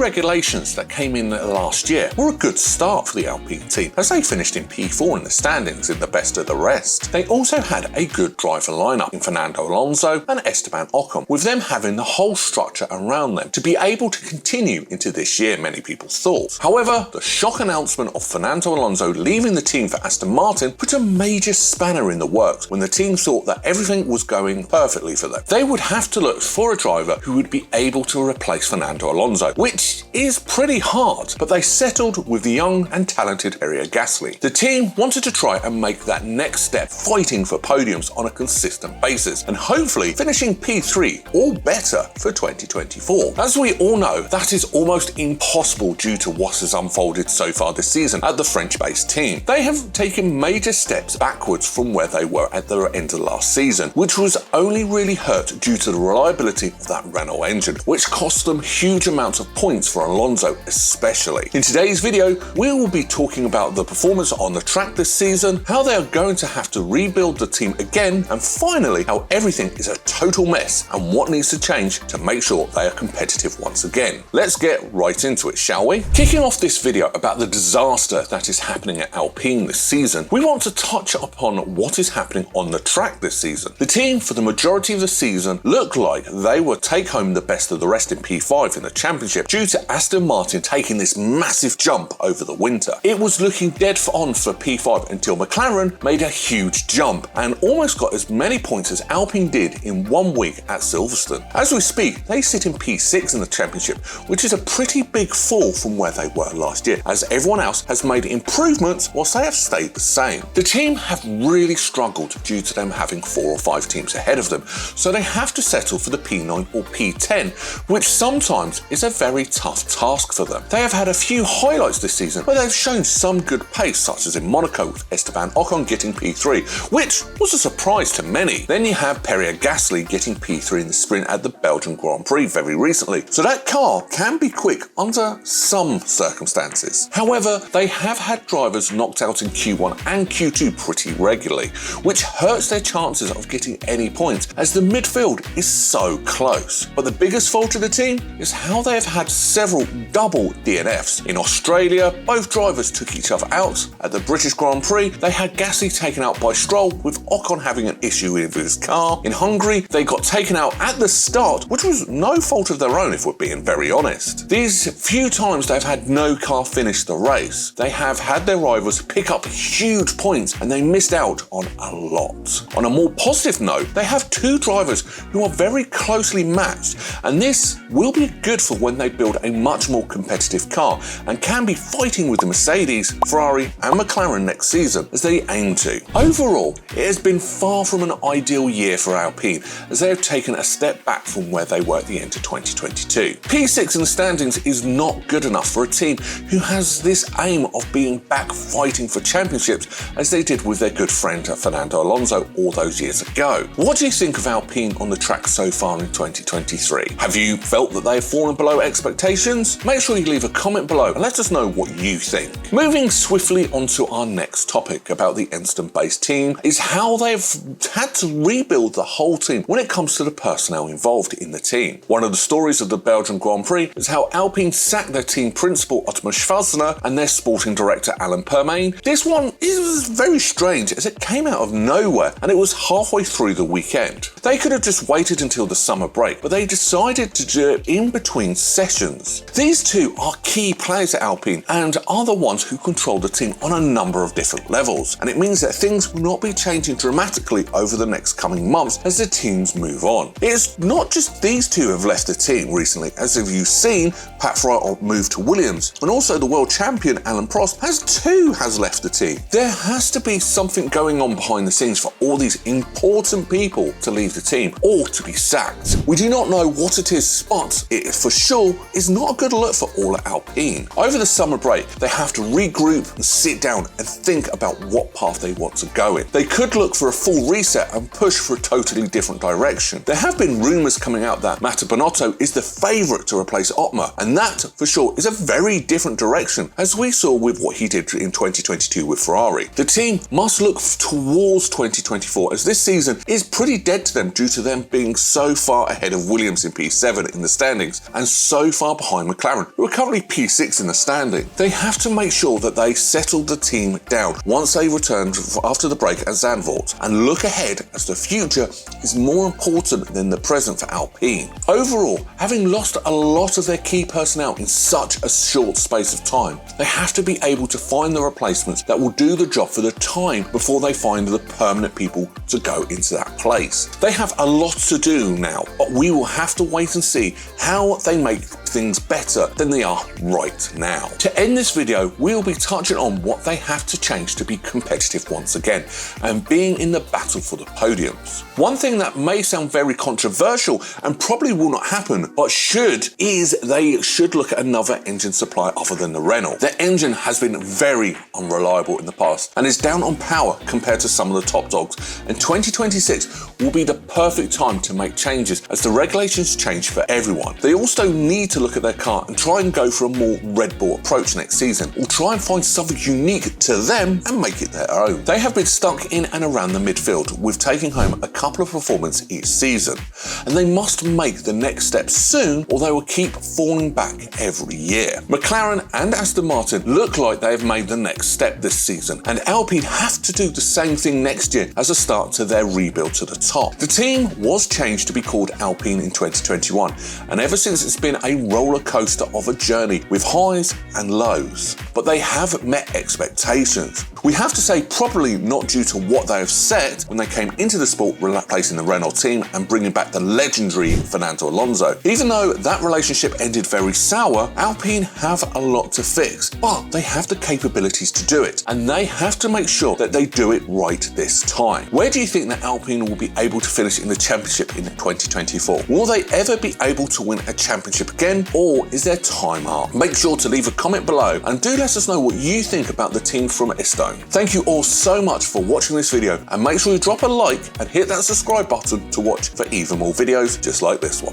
regulations that came in last year were a good start for the Alpine team, as they finished in P4 in the standings in the best of the rest. They also had a good driver lineup in Fernando Alonso and Esteban Ocon, with them having the whole structure around them to be able to continue into this year, many people thought. However, the shock announcement of Fernando Alonso leaving the team for Aston Martin put a major spanner in the works when the team thought that everything was going perfectly for them. They would have to look for a driver who would be able to replace Fernando Alonso, which is pretty hard, but they settled with the young and talented Pierre Gasly. The team wanted to try and make that next step, fighting for podiums on a consistent basis and hopefully finishing P3 or better for 2024. As we all know, that is almost impossible due to what has unfolded so far this season at the French-based team. They have taken major steps backwards from where they were at the end of last season, which was only really hurt due to the reliability of that Renault engine, which cost them huge amounts of points for Alonso especially. In today's video, we will be talking about the performance on the track this season, how they are going to have to rebuild the team again, and finally how everything is a total mess and what needs to change to make sure they are competitive once again. Let's get right into it, shall we? Kicking off this video about the disaster that is happening at Alpine this season, we want to touch upon what is happening on the track this season. The team, for the majority of the season, looked like they would take home the best of the rest in P5 in the championship due to Aston Martin taking this massive jump over the winter. It was looking dead on for P5 until McLaren made a huge jump and almost got as many points as Alpine did in 1 week at Silverstone. As we speak, they sit in P6 in the championship, which is a pretty big fall from where they were last year, as everyone else has made improvements whilst they have stayed the same. The team have really struggled due to them having 4 or 5 teams ahead of them, so they have to settle for the P9 or P10, which sometimes is a very tough task for them. They have had a few highlights this season where they've shown some good pace, such as in Monaco with Esteban Ocon getting P3, which was a surprise to many. Then you have Pierre Gasly getting P3 in the sprint at the Belgian Grand Prix very recently, so that car can be quick under some circumstances. However, they have had drivers knocked out in Q1 and Q2 pretty regularly, which hurts their chances of getting any points as the midfield is so close. But the biggest fault of the team is how they have had several double DNFs. In Australia, both drivers took each other out. At the British Grand Prix, they had Gasly taken out by Stroll, with Ocon having an issue with his car. In Hungary, they got taken out at the start, which was no fault of their own if we're being very honest. These few times they've had no car finish the race, they have had their rivals pick up huge points and they missed out on a lot. On a more positive note, they have 2 drivers who are very closely matched, and this will be good for when they build a much more competitive car and can be fighting with the Mercedes, Ferrari and McLaren next season as they aim to. Overall, it has been far from an ideal year for Alpine, as they have taken a step back from where they were at the end of 2022. P6 in the standings is not good enough for a team who has this aim of being back fighting for championships, as they did with their good friend Fernando Alonso all those years ago. What do you think of Alpine on the track so far in 2023? Have you felt that they have fallen below expectations? Make sure you leave a comment below and let us know what you think. Moving swiftly onto our next topic about the Enston-based team is how they've had to rebuild the whole team when it comes to the personnel involved in the team. One of the stories of the Belgian Grand Prix is how Alpine sacked their team principal Otmar Schwarzner and their sporting director Alan Permain. This one is very strange as it came out of nowhere and it was halfway through the weekend. They could have just waited until the summer break, but they decided to do it in between sessions. These two are key players at Alpine and are the ones who control the team on a number of different levels, and it means that things will not be changing dramatically over the next coming months as the teams move on. It's not just these two who have left the team recently, as if you've seen Pat Fry moved to Williams, and also the world champion Alan Prost has left the team. There has to be something going on behind the scenes for all these important people to leave the team or to be sacked. We do not know what it is, but it for sure is not a good look for all at Alpine. Over the summer break, they have to regroup and sit down and think about what path they want to go in. They could look for a full reset and push for a totally different direction. There have been rumours coming out that Matteo Binotto is the favourite to replace Otmar, and that for sure is a very different direction, as we saw with what he did in 2022 with Ferrari. The team must look towards 2024, as this season is pretty dead to them due to them being so far ahead of Williams in P7 in the standings and so far far behind McLaren, who are currently P6 in the standing. They have to make sure that they settle the team down once they return after the break at Zandvoort and look ahead, as the future is more important than the present for Alpine. Overall, having lost a lot of their key personnel in such a short space of time, they have to be able to find the replacements that will do the job for the time before they find the permanent people to go into that place. They have a lot to do now, but we will have to wait and see how they make things better than they are right now. To end this video, we'll be touching on what they have to change to be competitive once again and being in the battle for the podiums. One thing that may sound very controversial and probably will not happen, but they should look at another engine supplier other than the Renault. Their engine has been very unreliable in the past and is down on power compared to some of the top dogs, and 2026 will be the perfect time to make changes as the regulations change for everyone. They also need to look at their car and try and go for a more Red Bull approach next season, or try and find something unique to them and make it their own. They have been stuck in and around the midfield with taking home a couple of performances each season, and they must make the next step soon or they will keep falling back every year. McLaren and Aston Martin look like they have made the next step this season, and Alpine have to do the same thing next year as a start to their rebuild to the top. The team was changed to be called Alpine in 2021, and ever since it's been a roller coaster of a journey with highs and lows, but they have met expectations. We have to say probably not due to what they have set when they came into the sport, replacing the Renault team and bringing back the legendary Fernando Alonso. Even though that relationship ended very sour, Alpine have a lot to fix, but they have the capabilities to do it, and they have to make sure that they do it right this time. Where do you think that Alpine will be able to finish in the championship in 2024? Will they ever be able to win a championship again, or is their time up? Make sure to leave a comment below and do let us know what you think about the team from Esteban. Thank you all so much for watching this video, and make sure you drop a like and hit that subscribe button to watch for even more videos just like this one.